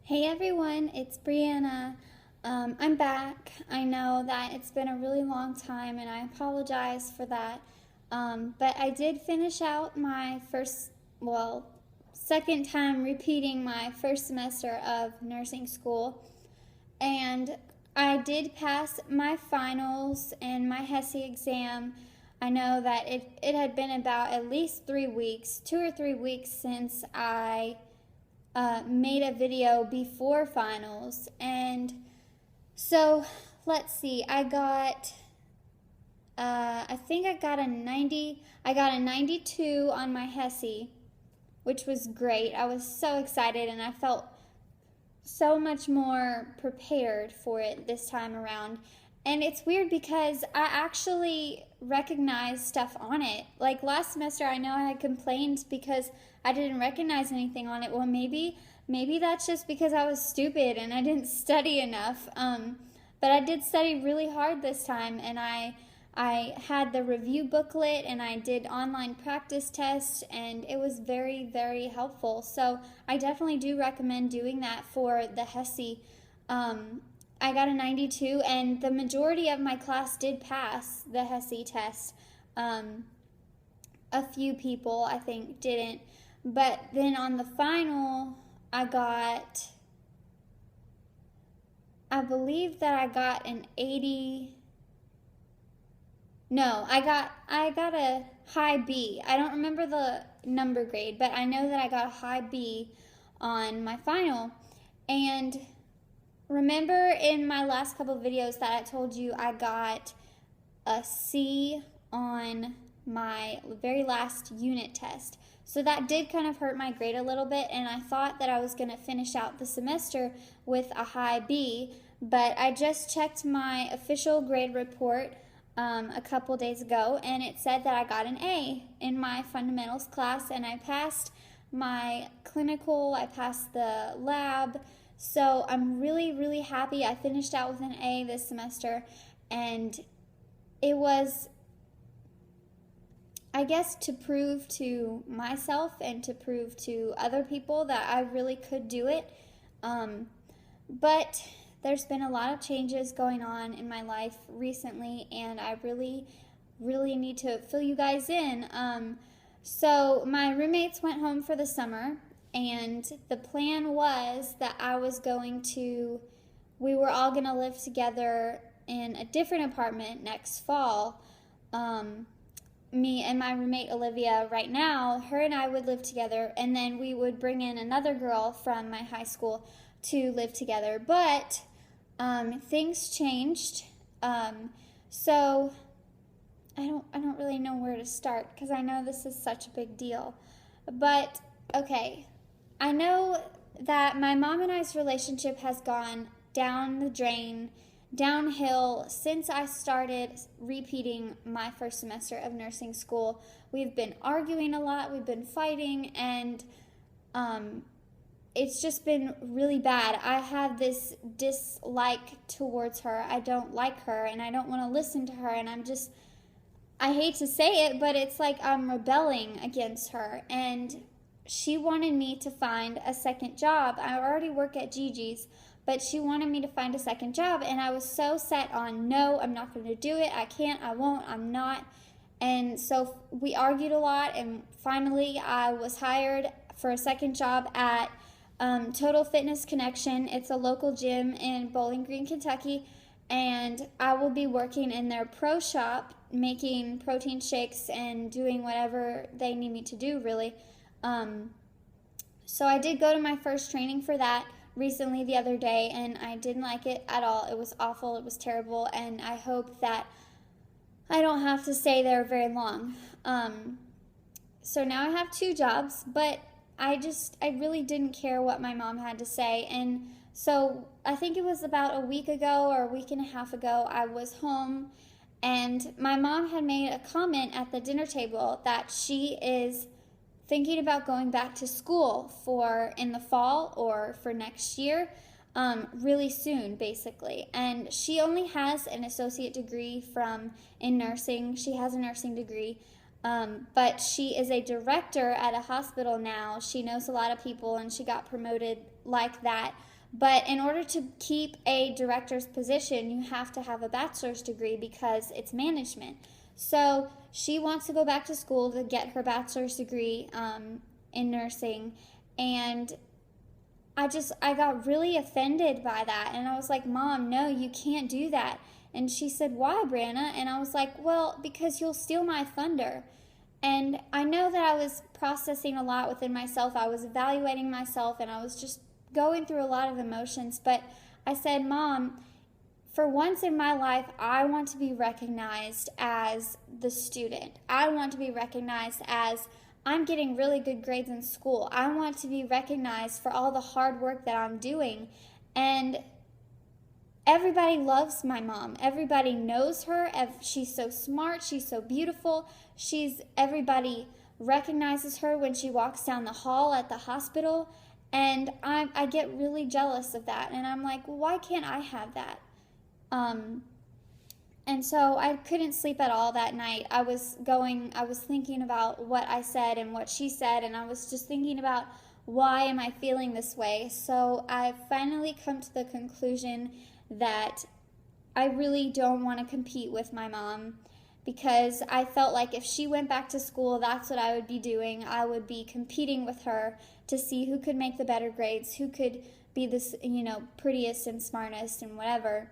Hey everyone, it's Brianna. I'm back. I know that it's been a really long time and I apologize for that. But I did finish out my second time repeating my first semester of nursing school. And I did pass my finals and my HESI exam. I know that it had been about at least 3 weeks, 2 or 3 weeks since I made a video before finals. And so let's see, I think I got a 92 on my HESI, which was great. I was so excited and I felt so much more prepared for it this time around. And it's weird because I actually recognize stuff on it. Like last semester, I know I had complained because I didn't recognize anything on it. Well, maybe that's just because I was stupid and I didn't study enough. But I did study really hard this time, and I had the review booklet and I did online practice tests, and it was very, very helpful. So I definitely do recommend doing that for the HESI. I got a 92, and the majority of my class did pass the HESI test. A few people, I think, didn't. But then on the final, I believe that I got an 80. No, I got a high B. I don't remember the number grade, but I know that I got a high B on my final. And remember in my last couple of videos that I told you I got a C on my very last unit test. So that did kind of hurt my grade a little bit, and I thought that I was going to finish out the semester with a high B, but I just checked my official grade report a couple days ago, and it said that I got an A in my fundamentals class, and I passed my clinical, I passed the lab. So I'm really, really happy. I finished out with an A this semester, and it was, I guess, to prove to myself and to prove to other people that I really could do it. But there's been a lot of changes going on in my life recently, and I really, really need to fill you guys in. So my roommates went home for the summer, and the plan was that we were all going to live together in a different apartment next fall. Me and my roommate Olivia right now, her and I would live together, and then we would bring in another girl from my high school to live together. But things changed. So I don't really know where to start because I know this is such a big deal. But okay, I know that my mom and I's relationship has gone down the drain, downhill since I started repeating my first semester of nursing school. We've been arguing a lot, we've been fighting, and it's just been really bad. I have this dislike towards her. I don't like her, and I don't want to listen to her, and I hate to say it, but it's like I'm rebelling against her. And she wanted me to find a second job. I already work at Gigi's, but she wanted me to find a second job, and I was so set on, no, I'm not going to do it. I can't, I won't, I'm not. And so we argued a lot, and finally I was hired for a second job at Total Fitness Connection. It's a local gym in Bowling Green, Kentucky, and I will be working in their pro shop, making protein shakes and doing whatever they need me to do, really. So I did go to my first training for that recently the other day, and I didn't like it at all. It was awful, it was terrible, and I hope that I don't have to stay there very long. So now I have 2 jobs, but I really didn't care what my mom had to say. And so I think it was about a week ago or a week and a half ago, I was home, and my mom had made a comment at the dinner table that she is thinking about going back to school in the fall or for next year, really soon, basically. And she only has an associate degree in nursing. She has a nursing degree, but she is a director at a hospital now. She knows a lot of people, and she got promoted like that. But in order to keep a director's position, you have to have a bachelor's degree because it's management. So she wants to go back to school to get her bachelor's degree in nursing. And I got really offended by that. And I was like, Mom, no, you can't do that. And she said, why, Brianna? And I was like, well, because you'll steal my thunder. And I know that I was processing a lot within myself. I was evaluating myself, and I was just going through a lot of emotions. But I said, Mom, for once in my life, I want to be recognized as the student. I want to be recognized as I'm getting really good grades in school. I want to be recognized for all the hard work that I'm doing. And everybody loves my mom. Everybody knows her. She's so smart. She's so beautiful. Everybody recognizes her when she walks down the hall at the hospital. And I get really jealous of that. And I'm like, well, why can't I have that? And so I couldn't sleep at all that night. I was thinking about what I said and what she said. And I was just thinking about, why am I feeling this way? So I finally come to the conclusion that I really don't want to compete with my mom, because I felt like if she went back to school, that's what I would be doing. I would be competing with her to see who could make the better grades, who could be this, prettiest and smartest and whatever.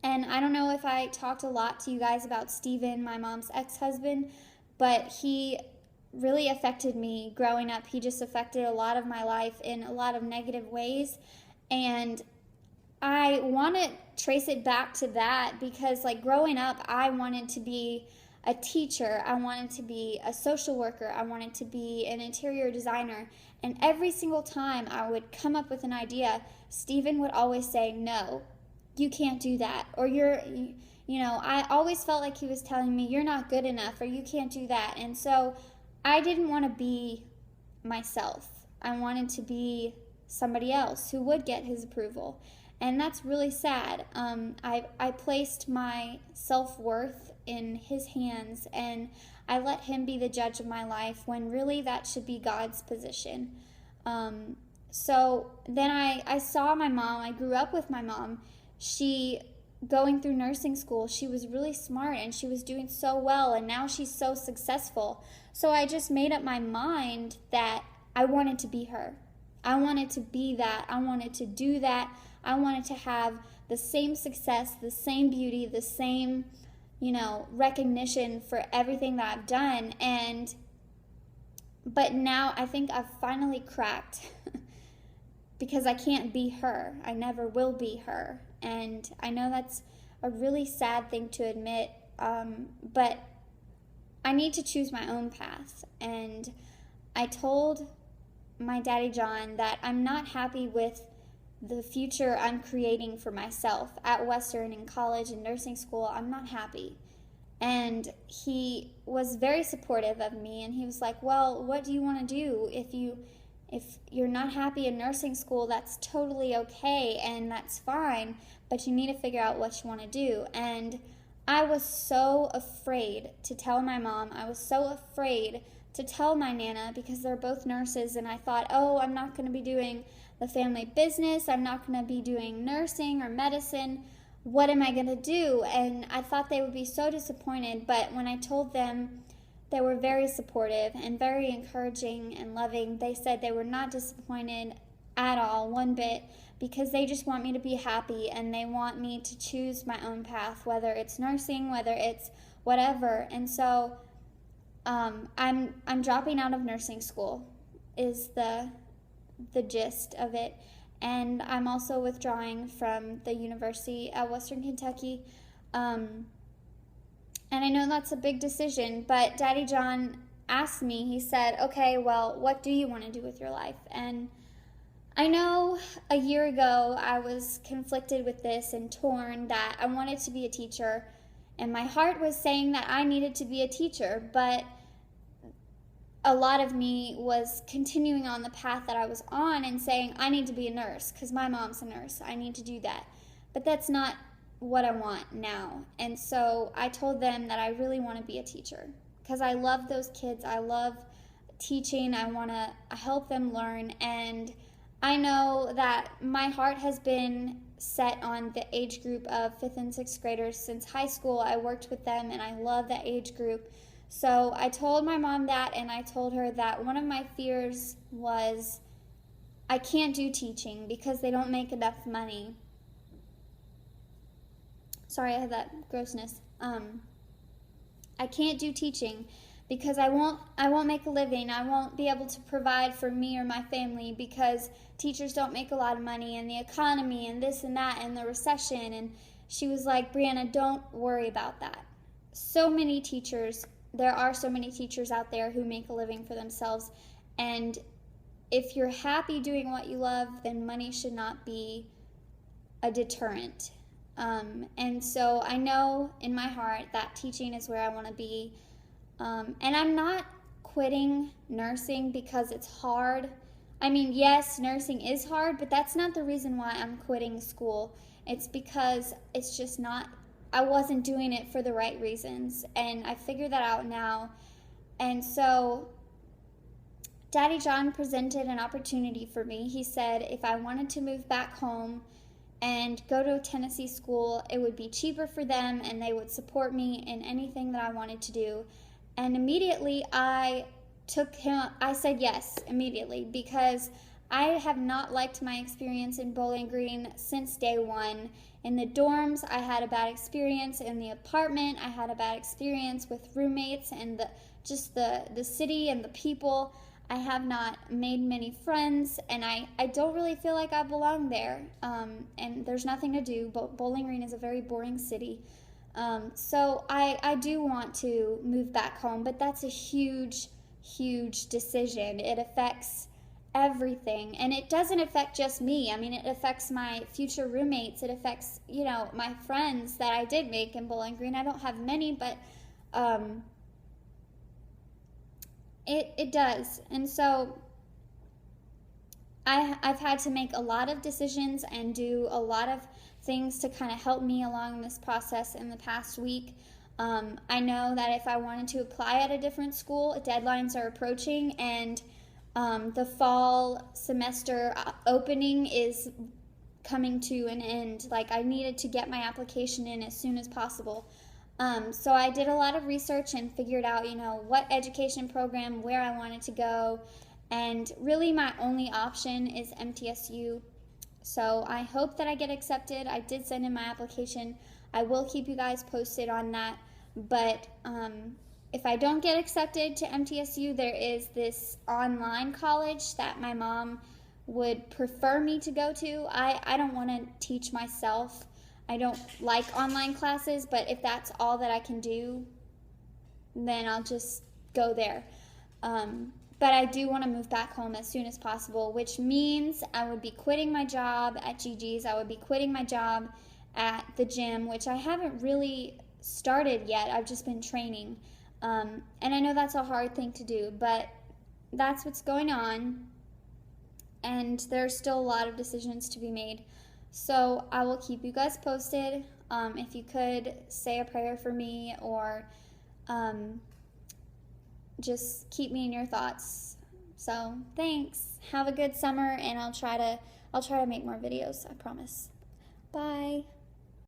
And I don't know if I talked a lot to you guys about Steven, my mom's ex-husband, but he really affected me growing up. He just affected a lot of my life in a lot of negative ways. And I want to trace it back to that because, growing up, I wanted to be a teacher. I wanted to be a social worker. I wanted to be an interior designer. And every single time I would come up with an idea, Steven would always say, no, you can't do that. Or I always felt like he was telling me, you're not good enough, or you can't do that. And so I didn't want to be myself. I wanted to be somebody else who would get his approval. And that's really sad. I placed my self-worth in his hands, and I let him be the judge of my life when really that should be God's position. So then I saw my mom. I grew up with my mom. She, going through nursing school, she was really smart and she was doing so well, and now she's so successful. So I just made up my mind that I wanted to be her. I wanted to be that. I wanted to do that. I wanted to have the same success, the same beauty, the same, recognition for everything that I've done. But now I think I've finally cracked because I can't be her. I never will be her. And I know that's a really sad thing to admit, but I need to choose my own path. And I told my daddy John that I'm not happy with the future I'm creating for myself at Western, in college, and nursing school. I'm not happy. And he was very supportive of me, and he was like, well, what do you want to do? If you're not happy in nursing school, that's totally okay, and that's fine, but you need to figure out what you want to do. And I was so afraid to tell my mom. I was so afraid to tell my Nana because they're both nurses, and I thought, oh, I'm not going to be doing the family business. I'm not going to be doing nursing or medicine. What am I going to do? And I thought they would be so disappointed, but when I told them, they were very supportive and very encouraging and loving. They said they were not disappointed at all, one bit, because they just want me to be happy and they want me to choose my own path, whether it's nursing, whether it's whatever. And so I'm dropping out of nursing school is the gist of it. And I'm also withdrawing from the university at Western Kentucky. And I know that's a big decision, but Daddy John asked me, he said, okay, well, what do you want to do with your life? And I know a year ago I was conflicted with this and torn that I wanted to be a teacher, and my heart was saying that I needed to be a teacher, but a lot of me was continuing on the path that I was on and saying, I need to be a nurse because my mom's a nurse. I need to do that. But that's not what I want now. And so I told them that I really want to be a teacher because I love those kids. I love teaching. I want to help them learn. And I know that my heart has been set on the age group of 5th and 6th graders since high school. I worked with them and I love that age group. So I told my mom that, and I told her that one of my fears was I can't do teaching because they don't make enough money. Sorry, I had that grossness. I can't do teaching because I won't make a living. I won't be able to provide for me or my family because teachers don't make a lot of money, and the economy and this and that and the recession. And she was like, Brianna, don't worry about that. There are so many teachers out there who make a living for themselves, and if you're happy doing what you love, then money should not be a deterrent. And so I know in my heart that teaching is where I want to be. And I'm not quitting nursing because it's hard. I mean, yes, nursing is hard, but that's not the reason why I'm quitting school. It's because it's just not, I wasn't doing it for the right reasons. And I figured that out now. And so Daddy John presented an opportunity for me. He said if I wanted to move back home and go to a Tennessee school, it would be cheaper for them and they would support me in anything that I wanted to do. And immediately I said yes immediately because I have not liked my experience in Bowling Green since day one. In the dorms, I had a bad experience. In the apartment, I had a bad experience with roommates and the city and the people. I have not made many friends, and I don't really feel like I belong there. And there's nothing to do. Bowling Green is a very boring city. So I do want to move back home, but that's a huge, huge decision. It affects everything, and it doesn't affect just me. I mean, it affects my future roommates. It affects, my friends that I did make in Bowling Green. I don't have many, but it does. And so I've had to make a lot of decisions and do a lot of things to kind of help me along this process in the past week. I know that if I wanted to apply at a different school, deadlines are approaching, and the fall semester opening is coming to an end. Like, I needed to get my application in as soon as possible. So I did a lot of research and figured out, what education program, where I wanted to go, and really my only option is MTSU. So I hope that I get accepted. I did send in my application. I will keep you guys posted on that. But if I don't get accepted to MTSU, there is this online college that my mom would prefer me to go to. I don't want to teach myself. I don't like online classes, but if that's all that I can do, then I'll just go there. But I do want to move back home as soon as possible, which means I would be quitting my job at Gigi's. I would be quitting my job at the gym, which I haven't really started yet. I've just been training. And I know that's a hard thing to do, but that's what's going on. And there's still a lot of decisions to be made. So I will keep you guys posted. If you could say a prayer for me, or just keep me in your thoughts. So thanks. Have a good summer, and I'll try to make more videos, I promise. Bye.